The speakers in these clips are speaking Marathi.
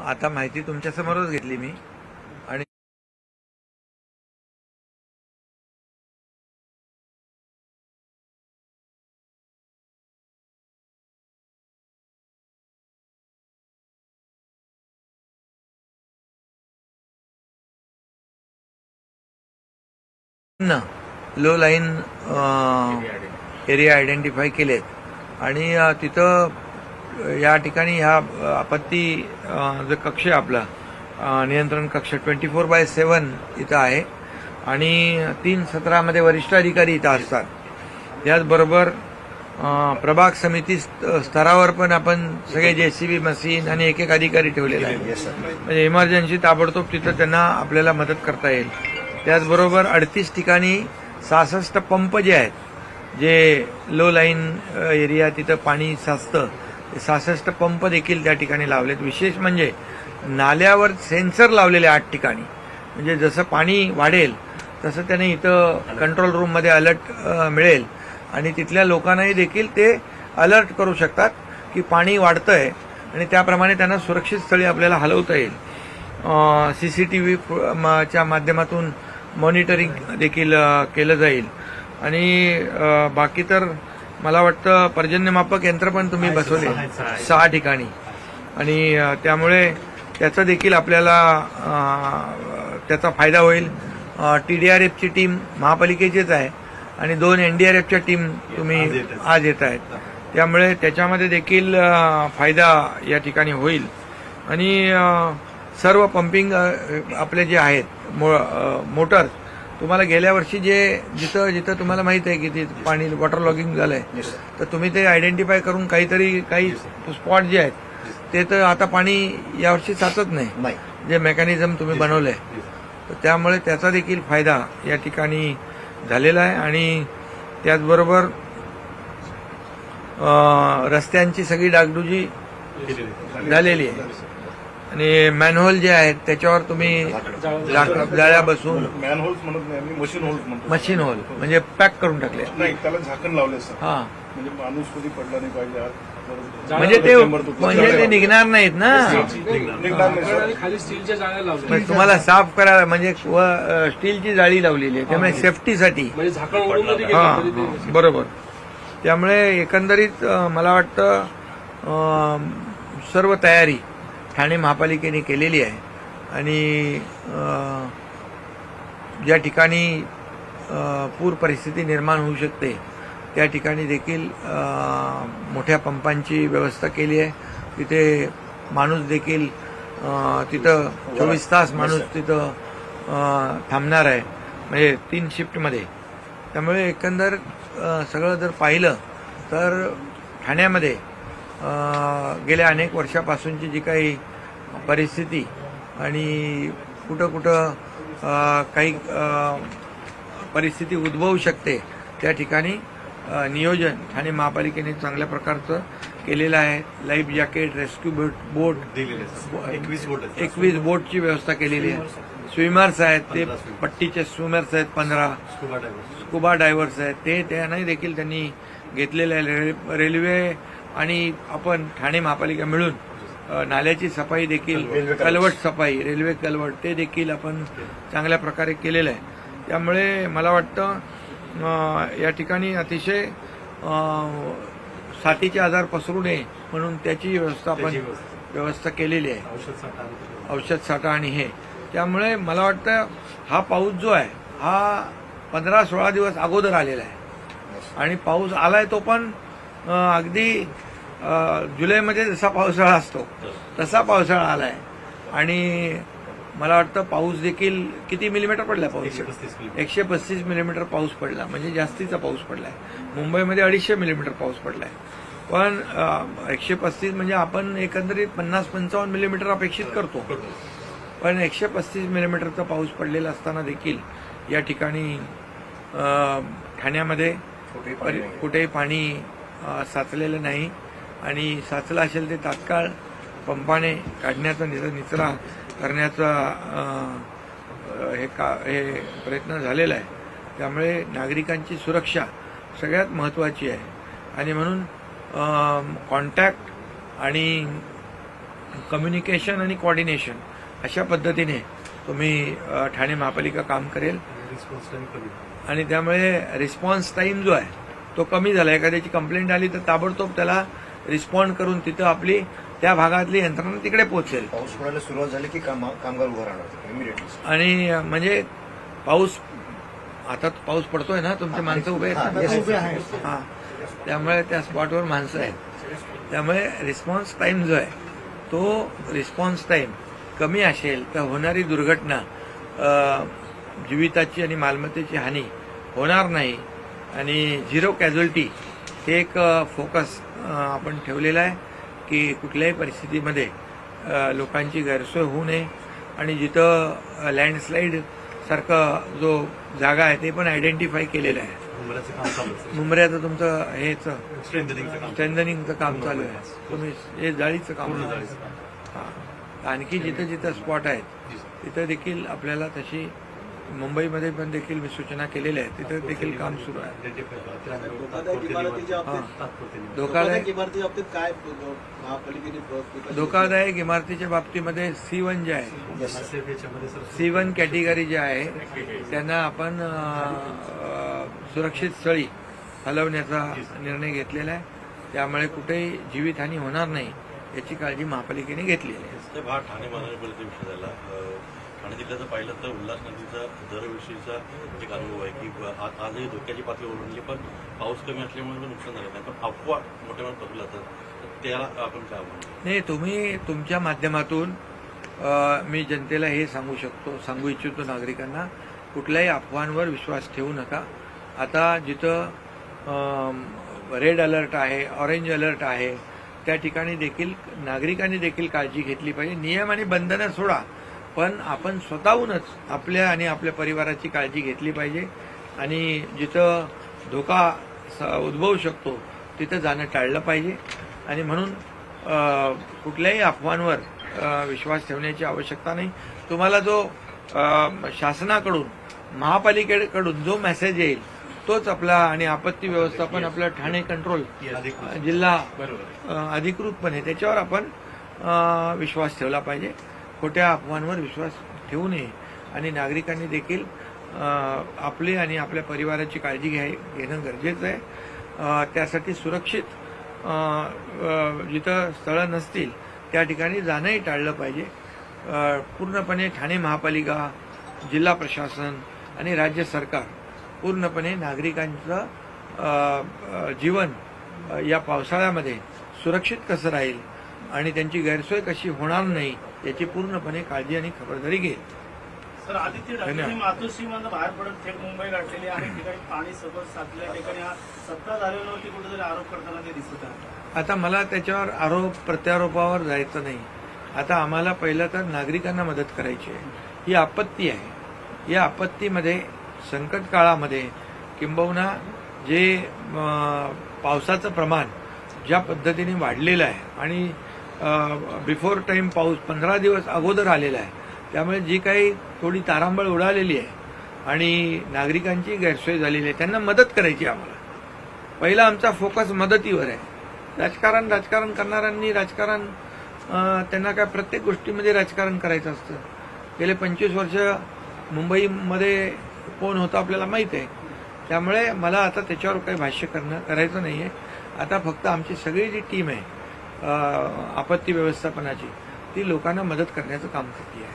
आता माहिती तुमच्या समोरच घेतली मी आणि लो लाईन एरिया आयडेंटिफाय केलेत आणि तिथं या ठिकाणी ह्या आपत्ती जो कक्ष आहे आपला नियंत्रण कक्ष 24/7 इथं आहे आणि 3 सत्रामध्ये वरिष्ठ अधिकारी इथं असतात. त्याचबरोबर प्रभाग समिती स्तरावर पण आपण सगळे JCB मशीन आणि एक अधिकारी ठेवलेले आहे. म्हणजे इमर्जन्सी ताबडतोब तिथं त्यांना आपल्याला मदत करता येईल. त्याचबरोबर 38 ठिकाणी 66 पंप जे आहेत, जे लो लाईन एरिया तिथं पाणी साचतं, 66 पंप देखील त्या ठिकाणी लावलेत. विशेष म्हणजे नाल्यावर सेन्सर लावलेले 8 ठिकाणी. म्हणजे जसं पाणी वाढेल तसं त्याने इथं कंट्रोल रूममध्ये अलर्ट मिळेल आणि तिथल्या लोकांनाही देखील ते अलर्ट करू शकतात की पाणी वाढतंय आणि त्याप्रमाणे त्यांना सुरक्षित स्थळी आपल्याला हलवता येईल. CCTV च्या माध्यमातून मॉनिटरिंग देखील केलं जाईल आणि बाकी तर मला वाटतं पर्जन्यमापक यंत्र पण तुम्ही बसवले 6 ठिकाणी आणि त्यामुळे त्याचा देखील आपल्याला त्याचा फायदा होईल. TDRFची टीम महापालिकेचीच आहे आणि 2 NDRFच्या टीम तुम्ही आज येत आहेत. त्यामुळे त्याच्यामध्ये देखील फायदा या ठिकाणी होईल आणि सर्व पंपिंग आपले जे आहेत मोटर तुम्हाला गेल्या वर्षी जिथं जिथं तुम्हाला माहित आहे की ते पाणी वॉटर लॉगिंग झालंय तर तुम्ही ते आयडेंटिफाय करून काही स्पॉट जे आहेत ते तर आता पाणी यावर्षी साचत नाही, जे मेकॅनिझम तुम्ही बनवलंय. तर त्यामुळे त्याचा देखील फायदा या ठिकाणी झालेला आहे आणि त्याचबरोबर रस्त्यांची सगळी डागडुजी झालेली आहे आणि मॅनहोल जे आहेत त्याच्यावर तुम्ही जाळ्या बसून मशीन होल म्हणजे पॅक करून टाकले, त्याला झाकण लावले. हा म्हणजे माणूस कधी पडला नाही पाहिजे, म्हणजे ते निघणार नाहीत ना. खाली स्टीलच्या जाळ्या लावल्या, तुम्हाला साफ करायला म्हणजे स्टीलची जाळी लावलेली आहे त्यामुळे सेफ्टीसाठी. हा बरोबर. त्यामुळे एकंदरीत मला वाटतं सर्व तयारी ठाणे महापालिकेने केलेली आहे आणि ज्या ठिकाणी पूर परिस्थिती निर्माण होऊ शकते त्या ठिकाणी देखील मोठ्या पंपांची व्यवस्था केली आहे. तिथे माणूस देखील तिथं 24 तास माणूस तिथं थांबणार आहे म्हणजे 3 शिफ्टमध्ये. त्यामुळे एकंदर सगळं जर पाहिलं तर ठाण्यामध्ये गेल्या अनेक वर्षापासूनची जी काही परिस्थिती आणि कुठं काही परिस्थिती उद्भवू शकते त्या ठिकाणी नियोजन ठाणे महापालिकेने चांगल्या प्रकारचं केलेलं आहे. लाईफ जॅकेट, रेस्क्यू बोट 21 बोटची व्यवस्था केलेली आहे. स्विमर्स आहेत, ते पट्टीचे स्विमर्स आहेत 15, स्कुबा डायव्हर्स आहेत ते त्यांनाही देखील त्यांनी घेतलेले आहे. रेल्वे आणि आपण ठाणे महापालिका मिळून नाल्याची सफाई देखील, कलवट सफाई, रेल्वे कलवट ते देखील आपण चांगल्या प्रकारे केलेलं आहे. त्यामुळे मला वाटतं या ठिकाणी अतिशय साथीचे आजार पसरू नये म्हणून त्याची व्यवस्था केलेली आहे, औषध साठा आणि हे. त्यामुळे मला वाटतं हा पाऊस जो आहे हा 15-16 दिवस अगोदर आलेला आहे आणि पाऊस आलाय तो पण अगदी जुलैमध्ये जसा पावसाळा असतो तसा पावसाळा आलाय आणि मला वाटतं पाऊस देखील किती मिलीमीटर पडला पाऊस? 135 मिलीमीटर पाऊस पडला, म्हणजे जास्तीचा पाऊस पडलाय. मुंबईमध्ये 250 मिलीमीटर पाऊस पडलाय. पण 135 म्हणजे आपण एकंदरीत 50-55 मिलीमीटर अपेक्षित करतो, पण 135 मिलीमीटरचा पाऊस पडलेला असताना देखील या ठिकाणी ठाण्यामध्ये कुठेही पाणी साचलेलं नाही आणि साचलं असेल ते तात्काळ पंपाने काढण्याचा निचरा करण्याचा हे प्रयत्न झालेला आहे. त्यामुळे नागरिकांची सुरक्षा सगळ्यात महत्त्वाची आहे आणि म्हणून कॉन्टॅक्ट आणि कम्युनिकेशन आणि कोऑर्डिनेशन अशा पद्धतीने तुम्ही ठाणे महापालिका काम करेल आणि त्यामुळे रिस्पॉन्स टाईम जो आहे तो कमी झाला. एखाद्याची कंप्लेंट आली तर ताबडतोब त्याला रिस्पॉन्ड करून तिथं आपली त्या भागातली यंत्रणा तिकडे पोहोचेल. पाऊस पडायला सुरुवात झाली की कामगार उभं राहणार इमिडिएटली. आणि म्हणजे पाऊस आता पाऊस पडतोय ना, तुमचे माणसं उभे आहेत. हां, त्यामुळे त्या स्पॉटवर माणसं आहेत. त्यामुळे रिस्पॉन्स टाईम जो आहे तो रिस्पॉन्स टाईम कमी असेल तर होणारी दुर्घटना, जीविताची आणि मालमत्तेची हानी होणार नाही आणि झिरो कॅज्युअल्टी हे एक फोकस आपण ठेवलेला आहे की कुठल्याही परिस्थितीमध्ये लोकांची गैरसोय होऊ नये. आणि जिथं लँडस्लाईड सारखं जो जागा आहे ते पण आयडेंटिफाय केलेलं आहे. मुंबऱ्याचं तुमचं हेच स्ट्रेंथनिंगचं काम चालू आहे. तुम्ही हे जाळीचं काम. हां, आणखी जिथं जिथं स्पॉट आहेत तिथं देखील आपल्याला तशी मुंबईमध्ये पण देखील मी सूचना केलेल्या आहेत. तिथं देखील काम सुरू आहे. धोकादायक इमारतीच्या बाबतीमध्ये C1 जे आहे, C1 कॅटेगरी जे आहे त्यांना आपण सुरक्षित स्थळी हलवण्याचा निर्णय घेतलेला आहे. त्यामुळे कुठेही जीवितहानी होणार नाही याची काळजी महापालिकेने घेतलेली आहे. ठाणे महानगरपालिकेचा विषय झाला. ठाणे जिल्ह्याचं पाहिलं तर उल्हास नदीचा दरवर्षीचा एक अनुभव आहे की आजही धोक्याची पातळी ओलांडली, पण पाऊस कमी असल्यामुळे नुकसान झालं नाही. पण अफवा मोठ्या प्रमाणात पसरल्या जातात, तर त्याला आपण काय म्हणतो? नाही, तुम्ही तुमच्या माध्यमातून मी जनतेला हे सांगू इच्छितो नागरिकांना, कुठल्याही अफवांवर विश्वास ठेवू नका. आता जिथं रेड अलर्ट आहे, ऑरेंज अलर्ट आहे, त्या ठिकाणी देखील नागरिकांनी देखील काळजी घेतली पाहिजे. नियम आणि बंधनं सोडा, पण आपण स्वतःहूनच आपल्या आणि आपल्या परिवाराची काळजी घेतली पाहिजे. आणि जिथं धोका उद्भवू शकतो तिथं जाणं टाळलं पाहिजे. आणि म्हणून कुठल्याही अफवांवर विश्वास ठेवण्याची आवश्यकता नाही. तुम्हाला जो शासनाकडून, महापालिकेकडून जो मेसेज येईल तोच आपला, आणि आपत्ती व्यवस्थापन आपलं ठाणे कंट्रोल जिल्हा अधिकृतपणे त्याच्यावर आपण विश्वास ठेवला पाहिजे. खोट्या अफवांवर विश्वास ठेवू नये. आणि नागरिकांनी देखील आपली आणि आपल्या परिवाराची काळजी घेणं गरजेचं आहे. त्यासाठी सुरक्षित जिथं स्थळं नसतील त्या ठिकाणी जाणंही टाळलं पाहिजे. पूर्णपणे ठाणे महापालिका, जिल्हा प्रशासन आणि राज्य सरकार पूर्णपणे नागरिकांचं जीवन या पावसाळ्यामध्ये सुरक्षित कसं राहील आणि त्यांची गैरसोय कशी होणार नाही याची पूर्णपणे काळजी आणि खबरदारी घेईल. सर, आदित्य ठाकरे मातोश्रीमधून बाहेर पडत थेट मुंबई गाठलेली आहे. ठिकाणी पाणी सगळं साचल्या ठिकाणी सत्ता झाल्यावरती कुठेतरी आरोप करताना ते दिसत आहे. आता मला त्याच्यावर आरोप प्रत्यारोपावर जायचं नाही. आता आम्हाला पहिलं तर नागरिकांना मदत करायची आहे. ही आपत्ती आहे. या आपत्तीमध्ये, संकट काळामध्ये किंबहुना जे पावसाचं प्रमाण ज्या पद्धतीने वाढलेलं आहे आणि बिफोर टाईम पाऊस 15 दिवस अगोदर आलेला आहे, त्यामुळे जी काही थोडी तारांबळ उडालेली आहे आणि नागरिकांची गैरसोय झालेली आहे, त्यांना मदत करायची. आम्हाला पहिला आमचा फोकस मदतीवर आहे. राजकारण करणाऱ्यांनी त्यांना काय प्रत्येक गोष्टीमध्ये राजकारण करायचं असतं. गेले 25 वर्ष मुंबईमध्ये कोण होतं आपल्याला माहीत आहे. त्यामुळे मला आता त्याच्यावर काही भाष्य करायचं नाही आहे. आता फक्त आमची सगळी जी टीम आहे आपत्ती व्यवस्थापनाची, ती लोकांना मदत करण्याचं काम करते आहे.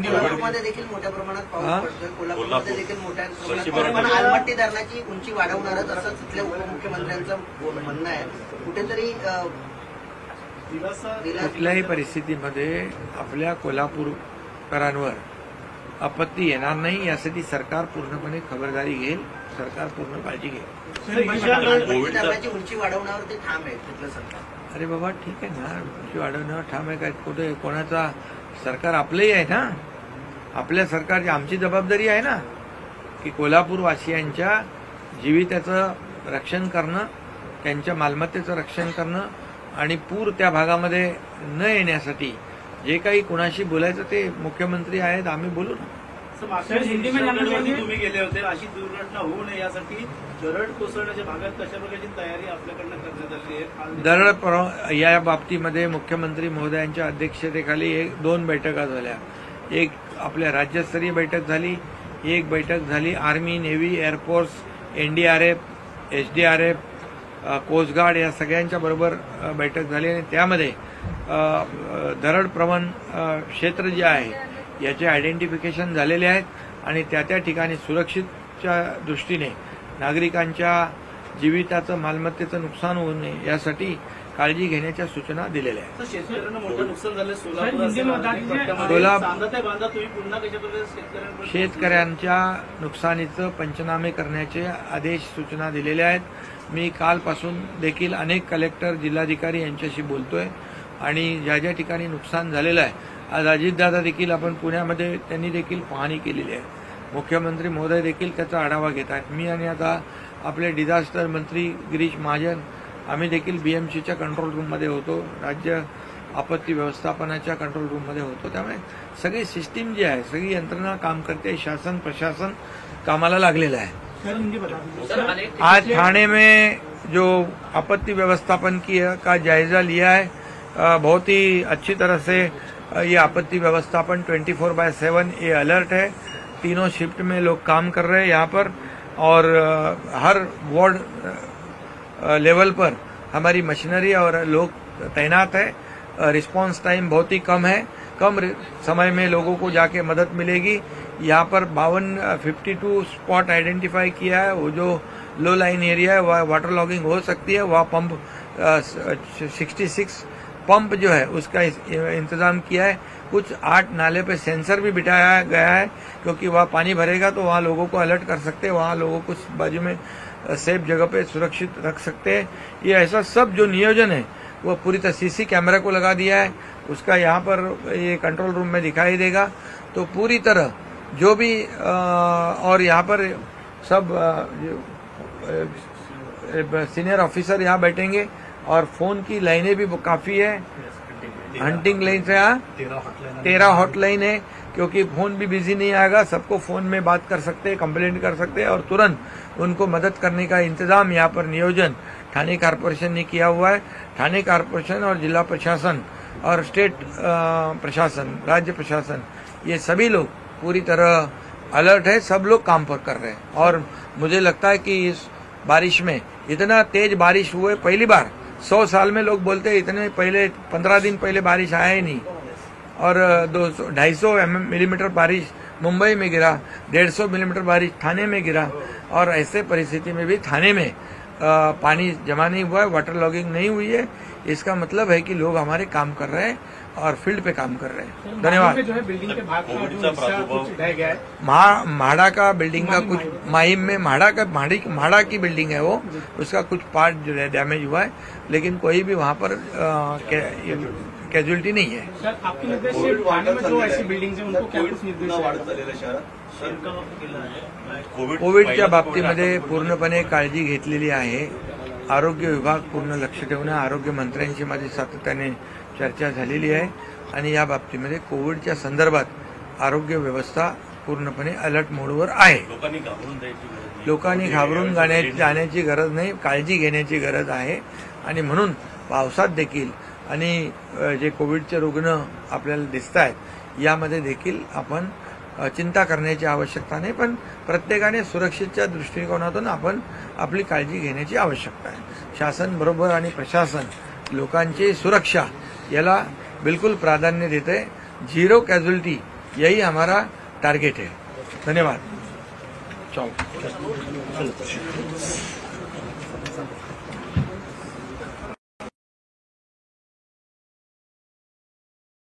कोल्हापूरमध्ये देखील मोठ्या प्रमाणात पाऊस पडतोय. कोल्हापूरमध्ये देखील मोठ्या प्रमाणात आलमट्टी धरणाची उंची वाढवणारच असं तिथल्या उपमुख्यमंत्र्यांचं म्हणणं आहे. कुठेतरी कुठल्याही परिस्थितीमध्ये आपल्या कोल्हापूरकरांवर आपत्ती येणार नाही यासाठी सरकार पूर्णपणे खबरदारी घेईल. सरकार पूर्ण काळजी घेईल. धरणाची उंची वाढवण्यावरती ठाम आहे तिथलं सरकार. अरे बाबा, ठीक आहे ना, उंची वाढवण्यावर ठाम आहे. काय कुठे कोणाचा सरकार आपलंही आहे ना. आपल्या सरकारची आमची जबाबदारी आहे ना की कोल्हापूरवासियांच्या जीविताचं रक्षण करणं, त्यांच्या मालमत्तेचं रक्षण करणं आणि पूर त्या भागामध्ये न येण्यासाठी जे काही कुणाशी बोलायचं ते मुख्यमंत्री आहेत, आम्ही बोलू ना. जसं मागच्या वेळी तुम्ही गेले होते, अशी दुर्घटना होऊ नये यासाठी दरड कोसळण्याच्या भागात कशा प्रकारची तयारी आपल्याकडनं करण्यात आली आहे? दरड या बाबतीमध्ये मुख्यमंत्री महोदयांच्या अध्यक्षतेखाली 2 बैठका झाल्या. एक आपल्या राज्यस्तरीय बैठक झाली, एक बैठक झाली army, navy, air force, NDRF, SDRF, coast guard या सगळ्यांच्या बरोबर बैठक झाली आणि त्यामध्ये दरड प्रवण क्षेत्र जे आहे याचे आयडेंटिफिकेशन झालेले आहेत आणि त्या ठिकाणी सुरक्षितच्या दृष्टीने नागरिकांच्या जीविताचं मालमत्तेचं नुकसान होऊ नये यासाठी काळजी घेण्याच्या सूचना दिलेल्या आहेत. शेतकऱ्यांना मोठं नुकसान झालं सोलापूर, तुम्ही पुन्हा कशा प्रकारे शेतकऱ्यांच्या नुकसानीचं पंचनामे करण्याचे आदेश सूचना दिलेल्या आहेत. मी कालपासून देखील अनेक कलेक्टर, जिल्हाधिकारी यांच्याशी बोलतोय आणि ज्या ज्या ठिकाणी नुकसान झालेलं आहे, आज अजितदादा देखील आपण पुण्यामध्ये त्यांनी देखील पाहणी केलेली आहे. मुख्यमंत्री महोदय देखील त्याचा आढावा घेत आहेत. मी आणि आता आपले डिझास्टर मंत्री गिरीश महाजन आम्ही देखील बीएमसीच्या कंट्रोल रूममध्ये होतो, राज्य आपत्ती व्यवस्थापनाच्या कंट्रोल रूममध्ये होतो. त्यामुळे सगळी सिस्टीम जी आहे, सगळी यंत्रणा काम करते, शासन प्रशासन कामाला लागलेलं आहे. आज ठाणे में जो आपत्ति व्यवस्थापन का जायजा लिया है, बहुत ही अच्छी तरह से ये आपत्ति व्यवस्थापन 24/7 ये अलर्ट है. तीनों शिफ्ट में लोग काम कर रहे हैं यहाँ पर और हर वार्ड लेवल पर हमारी मशीनरी और लोग तैनात है. रिस्पांस टाइम बहुत ही कम है, कम समय में लोगों को जाके मदद मिलेगी. यहाँ पर 52 स्पॉट आइडेंटिफाई किया है. वो जो लो लाइन एरिया है वहाँ वाटर लॉगिंग हो सकती है, वहाँ पंप 66 पंप जो है उसका इंतजाम किया है. कुछ 8 नाले पे सेंसर भी बिठाया गया है क्योंकि वहाँ पानी भरेगा तो वहाँ लोगों को अलर्ट कर सकते हैं, वहाँ लोगों को बाजू में सेफ जगह पे सुरक्षित रख सकते हैं. ये ऐसा सब जो नियोजन है वो पूरी तरह सीसी कैमरा को लगा दिया है, उसका यहाँ पर ये कंट्रोल रूम में दिखाई देगा. तो पूरी तरह जो भी और यहाँ पर सब सीनियर ऑफिसर यहाँ बैठेंगे और फोन की लाइनें भी काफी है. हंटिंग लाइन से यहाँ 13 हॉटलाइन है क्योंकि फोन भी बिजी नहीं आएगा, सबको फोन में बात कर सकते हैं, कंप्लेंट कर सकते हैं और तुरंत उनको मदद करने का इंतजाम यहाँ पर नियोजन ठाणे कारपोरेशन ने किया हुआ है. ठाणे कारपोरेशन और जिला प्रशासन और स्टेट प्रशासन, राज्य प्रशासन, ये सभी लोग पूरी तरह अलर्ट है. सब लोग काम पर कर रहे हैं और मुझे लगता है कि इस बारिश में इतना तेज बारिश हुए पहली बार 100 साल में. लोग बोलते हैं इतने पहले 15 दिन पहले बारिश आया ही नहीं और 250 मिलीमीटर बारिश मुंबई में गिरा, 150 मिलीमीटर बारिश थाने में गिरा और ऐसे परिस्थिति में भी थाने में पानी जमा नहीं हुआ है, वाटर लॉगिंग नहीं हुई है. इसका मतलब है कि लोग हमारे काम कर रहे हैं और फील्ड पे काम कर रहे हैं. धन्यवाद. जो है बिल्डिंग के भाग का जो हिस्सा कुछ ढह गया है, म्हाडा का बिल्डिंग का कुछ माहिम में म्हाडा की बिल्डिंग है वो, उसका कुछ पार्ट जो है डैमेज हुआ है, लेकिन कोई भी वहाँ पर कैजुअलिटी नहीं है. सर आपके निर्देश से ठाणे में जो ऐसी बिल्डिंग है उनको क्या कुछ निर्देश है? कोविडच्या बाबतीमध्ये पूर्णपणे काळजी घेतलेली आहे. आरोग्य विभाग पूर्ण लक्ष ठेवून आरोग्य मंत्र्यांशी माझी सातत्याने चर्चा झालेली आहे आणि या बाबतीमध्ये कोविडच्या संदर्भात आरोग्य व्यवस्था पूर्णपणे अलर्ट मोडवर आहे. लोकांनी घाबरून जाण्याची गरज नाही, काळजी घेण्याची गरज आहे आणि म्हणून पावसात देखील आणि जे कोविडचे रुग्ण आपल्याला दिसत आहेत यामध्ये देखील आपण चिंता करण्याची आवश्यकता नाही, पण प्रत्येकाने सुरक्षेच्या दृष्टिकोनातून आपण आपली काळजी घेण्याची आवश्यकता आहे. शासन बरोबर आणि प्रशासन लोकांची सुरक्षा याला बिल्कुल प्राधान्य देते. 0 कैजुअलिटी यही हमारा टारगेट है. धन्यवाद. चलो.